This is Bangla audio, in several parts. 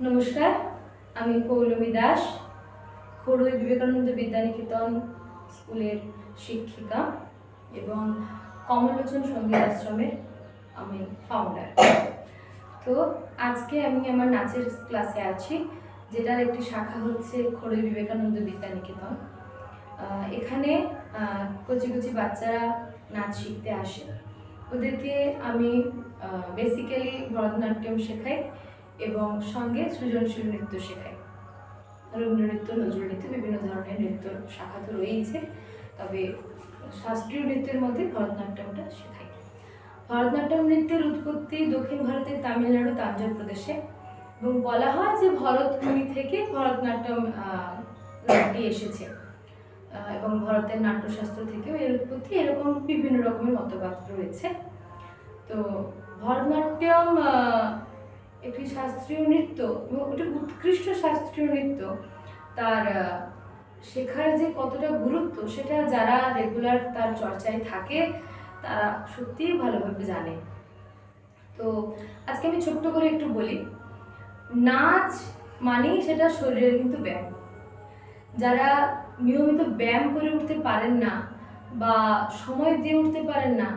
নমস্কার, আমি পৌলমী দাস, খড়ুই বিবেকানন্দ বিদ্যানিকেতন স্কুলের শিক্ষিকা এবং কমললোচন সঙ্গীত আশ্রমের আমি ফাউন্ডার। তো আজকে আমি আমার নাচের ক্লাসে আছি, যেটার একটি শাখা হচ্ছে খড়ুই বিবেকানন্দ বিদ্যানিকেতন। এখানে কচি কচি বাচ্চারা নাচ শিখতে আসে। ওদেরকে আমি বেসিক্যালি ভরতনাট্যম শেখাই এবং সঙ্গে সৃজনশীল নৃত্য শেখাই। রবীন্দ্রনৃত্য, নজরুল নৃত্য, বিভিন্ন ধরনের নৃত্য শাখা তো রয়েছে, তবে শাস্ত্রীয় নৃত্যের মধ্যে ভরতনাট্যমটা শেখাই। ভরতনাট্যম নৃত্যের উৎপত্তি দক্ষিণ ভারতের তামিলনাড়ু তাঞ্জোর প্রদেশে, এবং বলা হয় যে ভরতভূমি থেকে ভরতনাট্যম নাট্যটি এসেছে এবং ভারতের নাট্যশাস্ত্র থেকেও এর উৎপত্তি, এরকম বিভিন্ন রকমের মতবাদ রয়েছে। তো ভরতনাট্যম একটি শাস্ত্রীয় নৃত্য এবং ওটা উৎকৃষ্ট শাস্ত্রীয় নৃত্য। তার শেখার যে কতটা গুরুত্ব সেটা যারা রেগুলার তার চর্চায় থাকে তারা সত্যিই ভালোভাবে জানে। তো আজকে আমি ছোট্ট করে একটু বলি, নাচ মানেই সেটা শরীরের কিন্তু ব্যায়াম। যারা নিয়মিত ব্যায়াম করে উঠতে পারেন না বা সময় দিয়ে উঠতে পারেন না,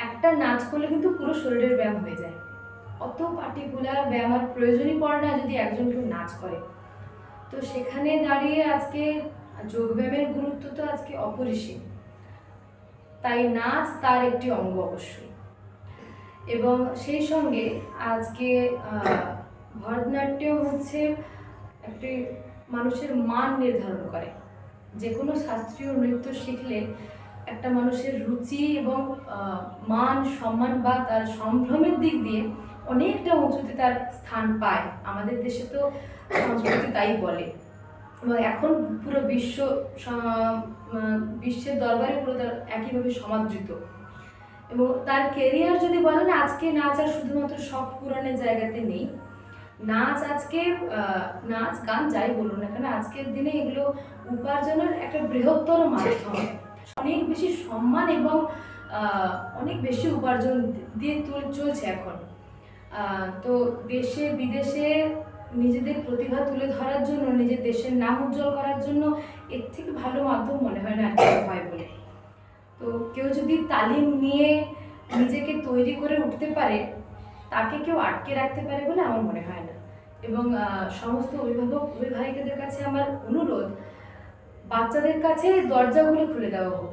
একটা নাচ করলে কিন্তু পুরো শরীরের ব্যায়াম হয়ে যায়। অত পার্টিকুলার ব্যায়াম আর প্রয়োজনই পড়ে না যদি একজন কেউ নাচ করে। তো সেখানে দাঁড়িয়ে আজকে যোগব্যায়ামের গুরুত্ব তো আজকে অপরিসীম, তাই নাচ তার একটি অঙ্গ অবশ্যই। এবং সেই সঙ্গে আজকে ভরতনাট্যম হচ্ছে একটি মানুষের মান নির্ধারণ করে। যে কোনো শাস্ত্রীয় নৃত্য শিখলে একটা মানুষের রুচি এবং মান সম্মান বা তার সম্ভ্রমের দিক দিয়ে অনেকটা উঁচুতে তার স্থান পায়। আমাদের দেশে তো সংস্কৃতি তাই বলে, এবং এখন পুরো বিশ্বের দরবারে পুরো তার একইভাবে সমাদৃত। এবং তার কেরিয়ার যদি বলেন, আজকে নাচ আর শুধুমাত্র শখ পূরণের জায়গাতে নেই। নাচ আজকে নাচ গান যাই বলুন না কেন, আজকের দিনে এগুলো উপার্জনের একটা বৃহত্তর মাধ্যম। অনেক বেশি সম্মান এবং অনেক বেশি উপার্জন দিয়ে চলছে এখন। তো দেশে বিদেশে নিজেদের প্রতিভা তুলে ধরার জন্য, নিজের দেশের নাম উজ্জ্বল করার জন্য এর থেকে ভালো মাধ্যম মনে হয় না আর কিছু হয় বলে। তো কেউ যদি তালিম নিয়ে নিজেকে তৈরি করে উঠতে পারে, তাকে কেউ আটকে রাখতে পারে বলে আমার মনে হয় না। এবং সমস্ত অভিভাবকদের কাছে আমার অনুরোধ, বাচ্চাদের কাছে দরজাগুলো খুলে দেওয়া হোক।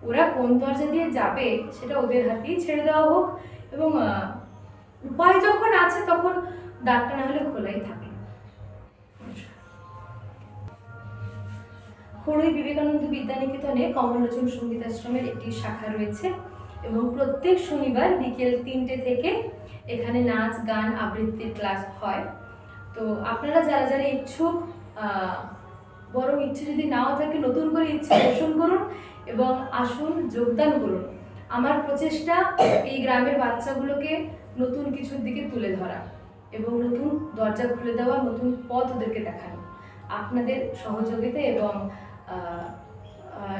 ওরা কোন দরজা দিয়ে যাবে সেটা ওদের হাতেই ছেড়ে দেওয়া হোক, এবং উপায় যখন আছে তখন দ্বারটা না হলে খোলাই থাকে। খড়ুই বিবেকানন্দ বিদ্যানিকেতনে কমললোচন সঙ্গীত আশ্রমের একটি শাখা রয়েছে, এবং প্রত্যেক শনিবার বিকেল 3টে থেকে এখানে নাচ গান আবৃত্তির ক্লাস হয়। তো আপনারা যারা যারা ইচ্ছুক, বড় ইচ্ছে যদি নাও থাকে, নতুন করে ইচ্ছে পোষণ করুন এবং আসুন, যোগদান করুন। আমার প্রচেষ্টা এই গ্রামের বাচ্চাগুলোকে নতুন কিছুর দিকে তুলে ধরা এবং নতুন দরজা খুলে দেওয়া, নতুন পথ ওদেরকে দেখানো। আপনাদের সহযোগিতা এবং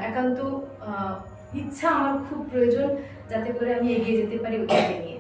একান্ত ইচ্ছা আমার খুব প্রয়োজন, যাতে করে আমি এগিয়ে যেতে পারি ওদেরকে নিয়ে।